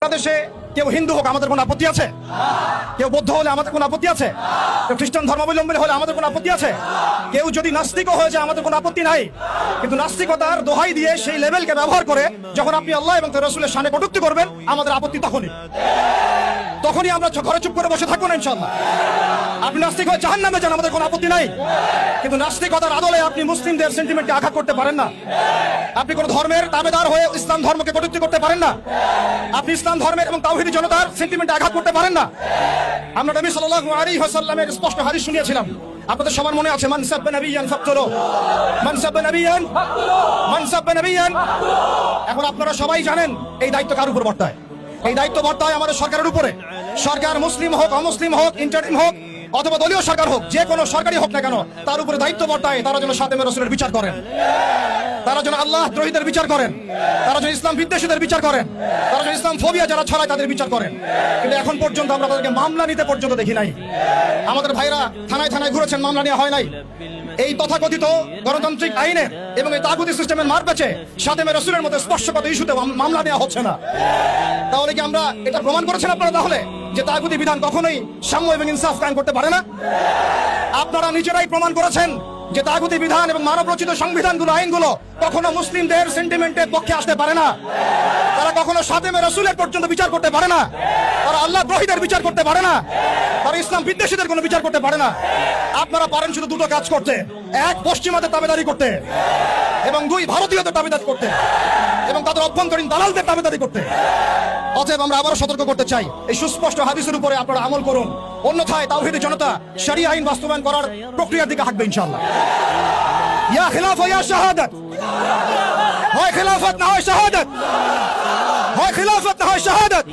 বাংলাদেশে কেউ হিন্দু হোক আমাদের কোনো আপত্তি আছে? কেউ বৌদ্ধ হলে আমাদের কোনো আপত্তি আছে? কেউ খ্রিস্টান ধর্মাবলম্বী হলে আমাদের কোনো আপত্তি আছে? কেউ যদি নাস্তিকও হয়ে যায় আমাদের কোনো আপত্তি নাই। কিন্তু নাস্তিকতার দোহাই দিয়ে সেই লেভেলকে ব্যবহার করে যখন আপনি আল্লাহ এবং তার রাসূলের শানে কটূক্তি করবেন, আমাদের আপত্তি তখনই আমরা ঘরে চুপ করে বসে থাকবো না ইনশাআল্লাহ। আপনি নাস্তিক হয়ে জাহান্নামে যান, আমাদের কোনো আপত্তি নাই। কিন্তু নাস্তিকতার আদলে আপনি মুসলিমদের সেন্টিমেন্টে আঘাত করতে পারেন না। আপনি কোন ধর্মের তাবেদার হয়ে ইসলাম ধর্মকে কটূক্তি করতে পারেন না। আপনি ইসলাম ধর্মের এবং তাওহীদি জনতার সেন্টিমেন্টে আঘাত করতে পারেন না। আমরা নবী সাল্লাল্লাহু আলাইহি ওয়াসাল্লামের স্পষ্ট হাদিস শুনিয়েছিলাম, আপনাদের সবার মনে আছে, মান সাব্বা নাবিয়ান ফাকতুলু, মান সাব্বা নাবিয়ান ফাকতুলু, মান সাব্বা নাবিয়ান। এখন আপনারা সবাই জানেন এই দায়িত্ব কার উপর বর্তায়? এই দায়িত্ব বর্তায় আমাদের সরকারের উপরে। সরকার মুসলিম হোক, অমুসলিম হোক, ইন্টারিম হোক অথবা দলীয় সরকার হোক, যে কোনো সরকারি হোক না কেন, তার উপরে দায়িত্ব বর্তায় তারা যেন খাদেমে রাসূলের বিচার করেন, তারা যেন আল্লাহ দ্রোহীদের বিচার করেন, তারা যেন ইসলাম বিদ্বেষীদের বিচার করেন, তারা যেন ইসলাম ফোবিয়া যারা ছড়ায় তাদের বিচার করেন। কিন্তু এখন পর্যন্ত আমরা তাদেরকে মামলা নিতে পর্যন্ত দেখি নাই। আমাদের ভাইরা থানায় থানায় ঘুরেছেন, মামলা নেওয়া হয় নাই। এই তথাকথিত গণতান্ত্রিক আইনের এবং এই তাগুতি সিস্টেমের মার পেছে খাদেমে রাসূলের মতো স্পর্শগত ইস্যুতে মামলা নেওয়া হচ্ছে না। তাহলে কি আমরা এটা প্রমাণ করেছেন আপনারা তাহলে যে তাগুতি বিধান কখনোই সাম্য এবং ইনসাফ কায়েম করতে পারে না? আপনারা নিজেরাই প্রমাণ করেছেন যে তাগুতি বিধান এবং মানব রচিত সংবিধানগুলো, আইনগুলো কখনো মুসলিমদের সেন্টিমেন্টের পক্ষে আসতে পারে না। তারা কখনো খাদেমে রাসূলের পর্যন্ত বিচার করতে পারে না। তারা আল্লাহ দ্রোহীদের বিচার করতে পারে না। তারা ইসলাম বিদ্বেষীদের কোনো বিচার করতে পারে না। আপনারা পারেন শুধু দুটো কাজ করতে: এক, পশ্চিমাদের তাবেদারি করতে, এবং দুই, ভারতীয়দের তাবেদারি করতে এবং তাদের অভ্যন্তরীণ দালালদের তাবেদারি করতে। অতএব আমরা আবারও সতর্ক করতে চাই, এই সুস্পষ্ট হাদিসের উপরে আপনারা আমল করুন, অন্যথায় তাওহীদি জনতা শরিয়া আইন বাস্তবায়ন করার প্রক্রিয়ার দিকে হাঁটবে ইনশাআল্লাহ। ইয়া খিলাফা ইয়া শাহাদাত, হয় খিলাফত না হয় শাহাদাত, হয় খিলাফত না হয় শাহাদাত।